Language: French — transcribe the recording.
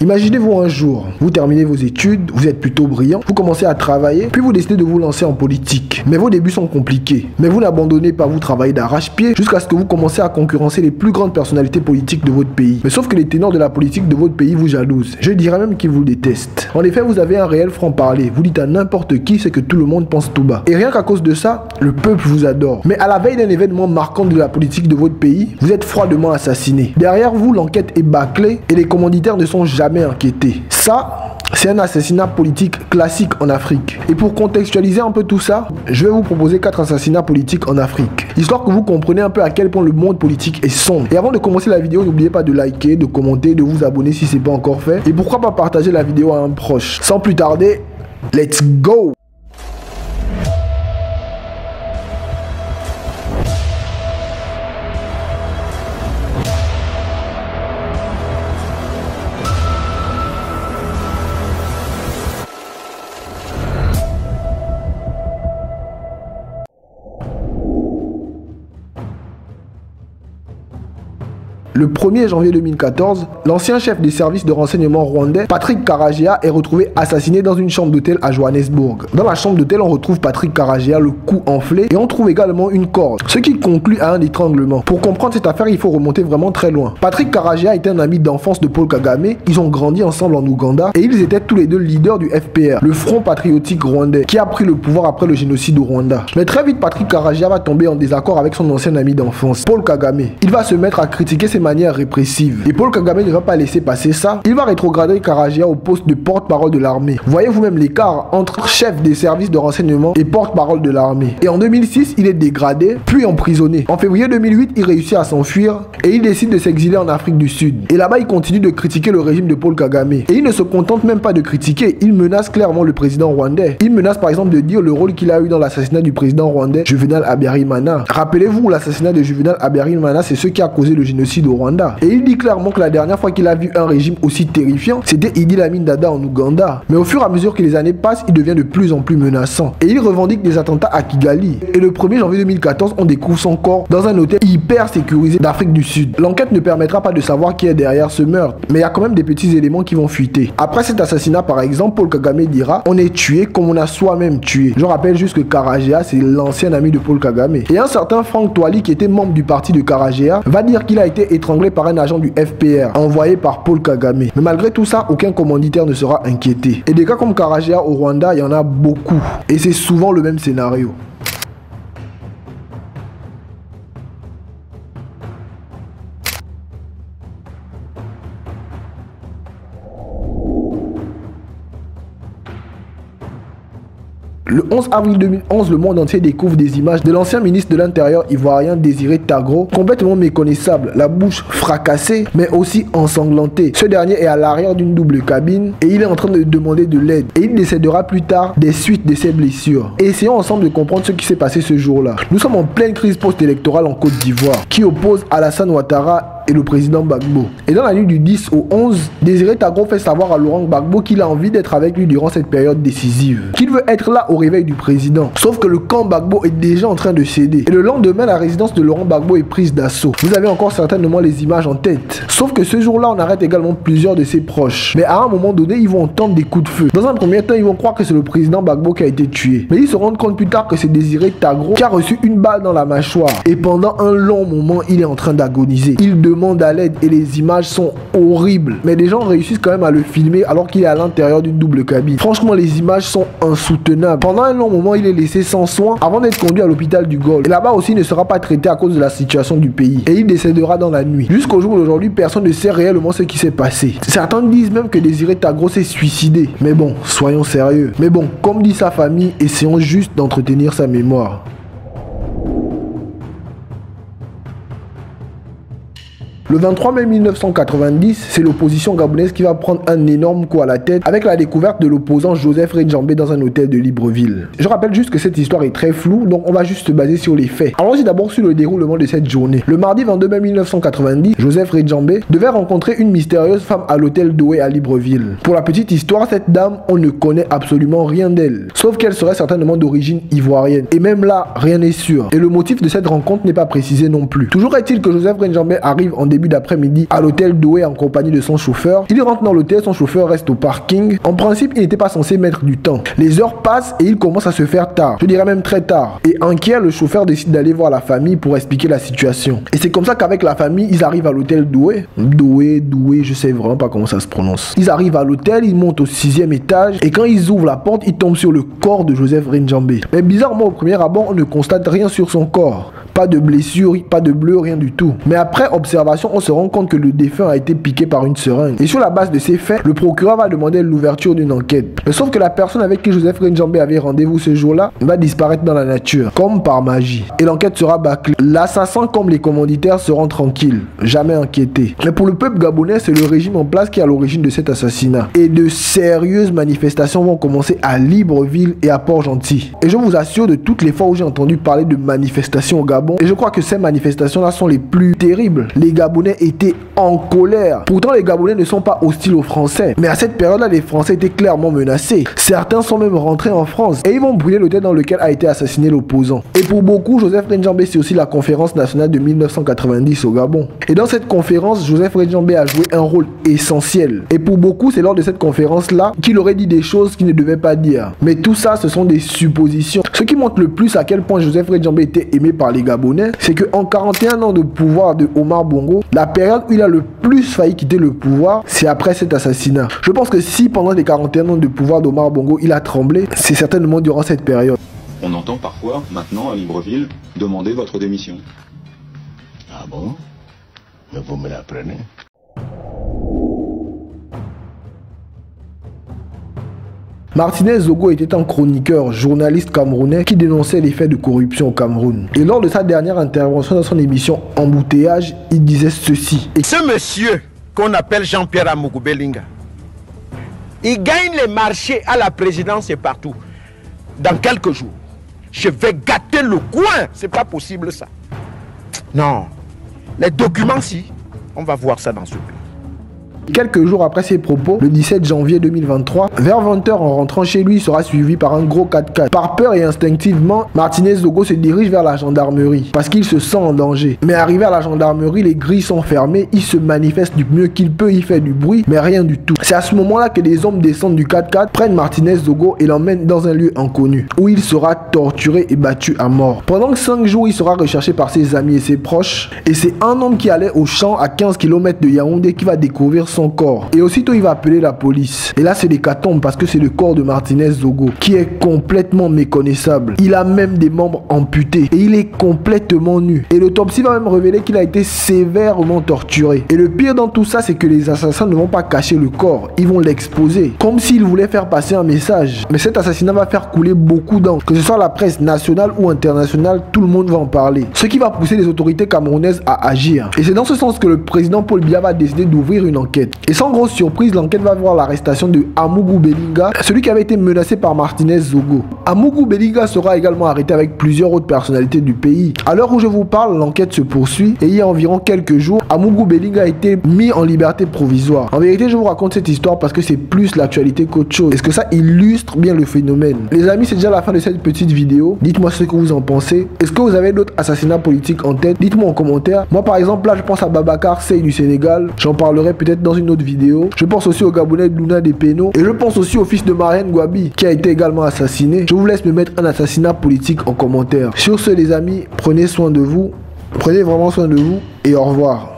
Imaginez-vous un jour, vous terminez vos études, vous êtes plutôt brillant, vous commencez à travailler, puis vous décidez de vous lancer en politique. Mais vos débuts sont compliqués. Mais vous n'abandonnez pas, vous travaillez d'arrache-pied jusqu'à ce que vous commencez à concurrencer les plus grandes personnalités politiques de votre pays. Mais sauf que les ténors de la politique de votre pays vous jalousent. Je dirais même qu'ils vous détestent. En effet, vous avez un réel franc-parler. Vous dites à n'importe qui ce que tout le monde pense tout bas. Et rien qu'à cause de ça, le peuple vous adore. Mais à la veille d'un événement marquant de la politique de votre pays, vous êtes froidement assassiné. Derrière vous, l'enquête est bâclée et les commanditaires ne sont jamais enquêtés. Ça, c'est un assassinat politique classique en Afrique. Et pour contextualiser un peu tout ça, je vais vous proposer 4 assassinats politiques en Afrique. Histoire que vous compreniez un peu à quel point le monde politique est sombre. Et avant de commencer la vidéo, n'oubliez pas de liker, de commenter, de vous abonner si ce n'est pas encore fait. Et pourquoi pas partager la vidéo à un proche. Sans plus tarder, let's go! Le 1er janvier 2014, l'ancien chef des services de renseignement rwandais, Patrick Karegeya, est retrouvé assassiné dans une chambre d'hôtel à Johannesburg. Dans la chambre d'hôtel, on retrouve Patrick Karegeya, le cou enflé, et on trouve également une corde, ce qui conclut à un étranglement. Pour comprendre cette affaire, il faut remonter vraiment très loin. Patrick Karegeya était un ami d'enfance de Paul Kagame, ils ont grandi ensemble en Ouganda, et ils étaient tous les deux leaders du FPR, le Front Patriotique Rwandais, qui a pris le pouvoir après le génocide au Rwanda. Mais très vite, Patrick Karegeya va tomber en désaccord avec son ancien ami d'enfance, Paul Kagame. Il va se mettre à critiquer ses manière répressive. Et Paul Kagame ne va pas laisser passer ça. Il va rétrograder Karegeya au poste de porte-parole de l'armée. Voyez vous-même l'écart entre chef des services de renseignement et porte-parole de l'armée. Et en 2006, il est dégradé, puis emprisonné. En février 2008, il réussit à s'enfuir et il décide de s'exiler en Afrique du Sud. Et là-bas, il continue de critiquer le régime de Paul Kagame. Et il ne se contente même pas de critiquer, il menace clairement le président rwandais. Il menace par exemple de dire le rôle qu'il a eu dans l'assassinat du président rwandais Juvenal Habyarimana. Rappelez-vous, l'assassinat de Juvenal Habyarimana, c'est ce qui a causé le génocide au Rwanda. Et il dit clairement que la dernière fois qu'il a vu un régime aussi terrifiant, c'était Idi Amin Dada en Ouganda. Mais au fur et à mesure que les années passent, il devient de plus en plus menaçant. Et il revendique des attentats à Kigali. Et le 1er janvier 2014, on découvre son corps dans un hôtel hyper sécurisé d'Afrique du Sud. L'enquête ne permettra pas de savoir qui est derrière ce meurtre, mais il y a quand même des petits éléments qui vont fuiter. Après cet assassinat, par exemple, Paul Kagame dira « On est tué comme on a soi-même tué ». Je rappelle juste que Karegeya, c'est l'ancien ami de Paul Kagame. Et un certain Frank Twali, qui était membre du parti de Karegeya, va dire qu'il a été étranglé par un agent du FPR envoyé par Paul Kagame. Mais malgré tout ça, aucun commanditaire ne sera inquiété. Et des cas comme Karegeya au Rwanda, il y en a beaucoup. Et c'est souvent le même scénario. Le 11 avril 2011, le monde entier découvre des images de l'ancien ministre de l'Intérieur ivoirien Désiré Tagro, complètement méconnaissable, la bouche fracassée, mais aussi ensanglantée. Ce dernier est à l'arrière d'une double cabine et il est en train de demander de l'aide. Et il décédera plus tard des suites de ses blessures. Et essayons ensemble de comprendre ce qui s'est passé ce jour-là. Nous sommes en pleine crise post-électorale en Côte d'Ivoire, qui oppose Alassane Ouattara et le président Gbagbo. Et dans la nuit du 10 au 11, Désiré Tagro fait savoir à Laurent Gbagbo qu'il a envie d'être avec lui durant cette période décisive. Qu'il veut être là au réveil du président. Sauf que le camp Gbagbo est déjà en train de céder. Et le lendemain, la résidence de Laurent Gbagbo est prise d'assaut. Vous avez encore certainement les images en tête. Sauf que ce jour-là, on arrête également plusieurs de ses proches. Mais à un moment donné, ils vont entendre des coups de feu. Dans un premier temps, ils vont croire que c'est le président Gbagbo qui a été tué. Mais ils se rendent compte plus tard que c'est Désiré Tagro qui a reçu une balle dans la mâchoire. Et pendant un long moment, il est en train d'agoniser. Il demande à l'aide et les images sont horribles. Mais des gens réussissent quand même à le filmer alors qu'il est à l'intérieur d'une double cabine. Franchement, les images sont insoutenables. Pendant un long moment, il est laissé sans soins avant d'être conduit à l'hôpital du Golfe. Et là-bas aussi, il ne sera pas traité à cause de la situation du pays. Et il décédera dans la nuit. Jusqu'au jour d'aujourd'hui, personne ne sait réellement ce qui s'est passé. Certains disent même que Désiré Tagro s'est suicidé. Mais bon, soyons sérieux. Mais bon, comme dit sa famille, essayons juste d'entretenir sa mémoire. Le 23 mai 1990, c'est l'opposition gabonaise qui va prendre un énorme coup à la tête avec la découverte de l'opposant Joseph Redjambé dans un hôtel de Libreville. Je rappelle juste que cette histoire est très floue, donc on va juste se baser sur les faits. Allons-y d'abord sur le déroulement de cette journée. Le mardi 22 mai 1990, Joseph Redjambé devait rencontrer une mystérieuse femme à l'hôtel Douai à Libreville. Pour la petite histoire, cette dame, on ne connaît absolument rien d'elle, sauf qu'elle serait certainement d'origine ivoirienne. Et même là, rien n'est sûr. Et le motif de cette rencontre n'est pas précisé non plus. Toujours est-il que Joseph Redjambé arrive en début d'après-midi à l'hôtel Douai en compagnie de son chauffeur. Il rentre dans l'hôtel, son chauffeur reste au parking. En principe, il n'était pas censé mettre du temps. Les heures passent et il commence à se faire tard. Je dirais même très tard. Et inquiet, le chauffeur décide d'aller voir la famille pour expliquer la situation. Et c'est comme ça qu'avec la famille, ils arrivent à l'hôtel Douai. Douai, je sais vraiment pas comment ça se prononce. Ils arrivent à l'hôtel, ils montent au 6e étage et quand ils ouvrent la porte, ils tombent sur le corps de Joseph Rinjambé. Mais bizarrement, au premier abord, on ne constate rien sur son corps. Pas de blessure, pas de bleu, rien du tout. Mais après observation, on se rend compte que le défunt a été piqué par une seringue. Et sur la base de ces faits, le procureur va demander l'ouverture d'une enquête. Mais sauf que la personne avec qui Joseph Rinjambé avait rendez-vous ce jour-là va disparaître dans la nature, comme par magie. Et l'enquête sera bâclée. L'assassin, comme les commanditaires, seront tranquilles, jamais inquiétés. Mais pour le peuple gabonais, c'est le régime en place qui est à l'origine de cet assassinat. Et de sérieuses manifestations vont commencer à Libreville et à Port-Gentil. Et je vous assure, de toutes les fois où j'ai entendu parler de manifestations au Gabon, et je crois que ces manifestations-là sont les plus terribles. Les Gabonais étaient en colère. Pourtant, les Gabonais ne sont pas hostiles aux Français. Mais à cette période-là, les Français étaient clairement menacés. Certains sont même rentrés en France. Et ils vont brûler l'hôtel dans lequel a été assassiné l'opposant. Et pour beaucoup, Joseph Rinjambé, c'est aussi la conférence nationale de 1990 au Gabon. Et dans cette conférence, Joseph Rinjambé a joué un rôle essentiel. Et pour beaucoup, c'est lors de cette conférence-là qu'il aurait dit des choses qu'il ne devait pas dire. Mais tout ça, ce sont des suppositions. Ce qui montre le plus à quel point Joseph Rinjambé était aimé par les Gabonais, c'est qu'en 41 ans de pouvoir de Omar Bongo, la période où il a le plus failli quitter le pouvoir, c'est après cet assassinat. Je pense que si pendant les 41 ans de pouvoir d'Omar Bongo, il a tremblé, c'est certainement durant cette période. On entend parfois, maintenant à Libreville, demander votre démission. Ah bon? Mais vous me l'apprenez? Martinez Zogo était un chroniqueur, journaliste camerounais qui dénonçait les faits de corruption au Cameroun. Et lors de sa dernière intervention dans son émission Embouteillage, il disait ceci. Ce monsieur qu'on appelle Jean-Pierre Amougou Belinga, il gagne les marchés à la présidence et partout. Dans quelques jours, je vais gâter le coin. C'est pas possible ça. Non. Les documents, si, on va voir ça dans ce pays. Quelques jours après ses propos, le 17 janvier 2023, vers 20h en rentrant chez lui, il sera suivi par un gros 4x4. Par peur et instinctivement, Martinez Zogo se dirige vers la gendarmerie parce qu'il se sent en danger. Mais arrivé à la gendarmerie, les grilles sont fermées, il se manifeste du mieux qu'il peut, il fait du bruit, mais rien du tout. C'est à ce moment-là que des hommes descendent du 4x4, prennent Martinez Zogo et l'emmènent dans un lieu inconnu, où il sera torturé et battu à mort. Pendant 5 jours, il sera recherché par ses amis et ses proches, et c'est un homme qui allait au champ à 15 km de Yaoundé qui va découvrir son corps. Et aussitôt, il va appeler la police. Et là, c'est l'hécatombe parce que c'est le corps de Martinez Zogo qui est complètement méconnaissable. Il a même des membres amputés et il est complètement nu. Et l'autopsie va même révéler qu'il a été sévèrement torturé. Et le pire dans tout ça, c'est que les assassins ne vont pas cacher le corps. Ils vont l'exposer comme s'ils voulaient faire passer un message. Mais cet assassinat va faire couler beaucoup d'encre. Que ce soit la presse nationale ou internationale, tout le monde va en parler. Ce qui va pousser les autorités camerounaises à agir. Et c'est dans ce sens que le président Paul Biya va décider d'ouvrir une enquête. Et sans grosse surprise, l'enquête va voir l'arrestation de Amougou Belinga, celui qui avait été menacé par Martinez Zogo. Amougou Belinga sera également arrêté avec plusieurs autres personnalités du pays. À l'heure où je vous parle, l'enquête se poursuit et il y a environ quelques jours, Amougou Belinga a été mis en liberté provisoire. En vérité, je vous raconte cette histoire parce que c'est plus l'actualité qu'autre chose. Est-ce que ça illustre bien le phénomène? Les amis, c'est déjà la fin de cette petite vidéo. Dites-moi ce que vous en pensez. Est-ce que vous avez d'autres assassinats politiques en tête? Dites-moi en commentaire. Moi, par exemple, là, je pense à Babacar Seye du Sénégal. J'en parlerai peut-être dans une autre vidéo. Je pense aussi au Gabonais Luna Depeno et je pense aussi au fils de Marianne Gwabi qui a été également assassiné. Je vous laisse me mettre un assassinat politique en commentaire. Sur ce les amis, prenez soin de vous, prenez vraiment soin de vous et au revoir.